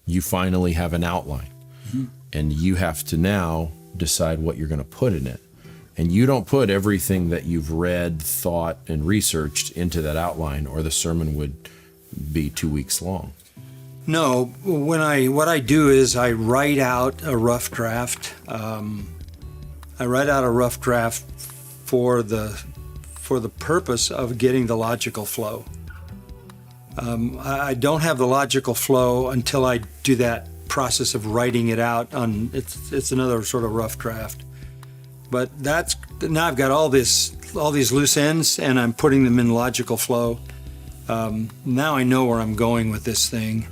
you finally have an outline. Mm-hmm. And you have to now decide what you're going to put in it. And you don't put everything that you've read, thought, and researched into that outline, or the sermon would be 2 weeks long. No, what I do is I write out a rough draft. I write out a rough draft for the purpose of getting the logical flow. I don't have the logical flow until I do that process of writing it out. It's another sort of rough draft. But now I've got all these loose ends, and I'm putting them in logical flow. Now I know where I'm going with this thing.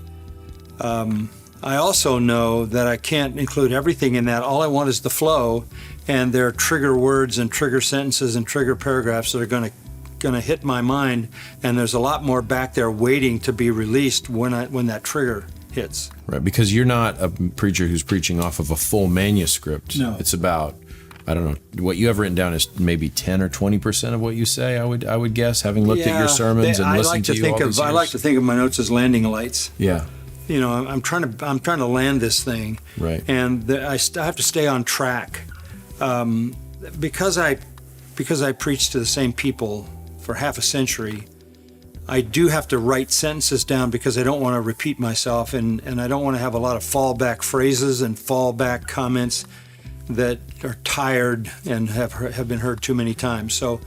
I also know that I can't include everything in that. All I want is the flow, and there are trigger words and trigger sentences and trigger paragraphs that are going to hit my mind, and there's a lot more back there waiting to be released when that trigger hits. Right, because you're not a preacher who's preaching off of a full manuscript. No. It's about, I don't know, what you have written down is maybe 10 or 20% of what you say, I would guess, having looked at your sermons and listened to you all these years. I like to think of my notes as landing lights. Yeah. You know, I'm trying to land this thing, right? And I have to stay on track, because I preach to the same people for half a century. I do have to write sentences down because I don't want to repeat myself, and I don't want to have a lot of fallback phrases and fallback comments that are tired and have been heard too many times. So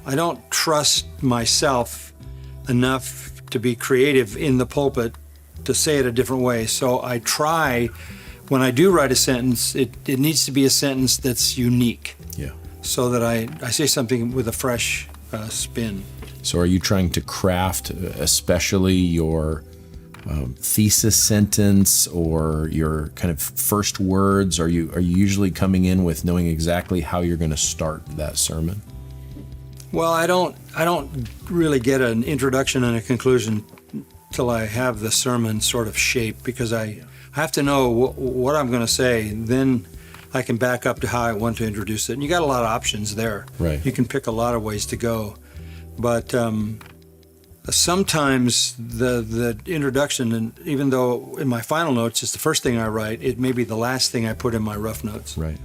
I don't trust myself enough to be creative in the pulpit to say it a different way. So I try, when I do write a sentence, it needs to be a sentence that's unique. Yeah. So that I say something with a fresh spin. So are you trying to craft especially your thesis sentence or your kind of first words? Are you usually coming in with knowing exactly how you're going to start that sermon? Well, I don't really get an introduction and a conclusion till I have the sermon sort of shaped, because I have to know what I'm going to say. Then I can back up to how I want to introduce it. And you got a lot of options there. Right. You can pick a lot of ways to go. But sometimes the introduction, and even though in my final notes it's the first thing I write, it may be the last thing I put in my rough notes. Right.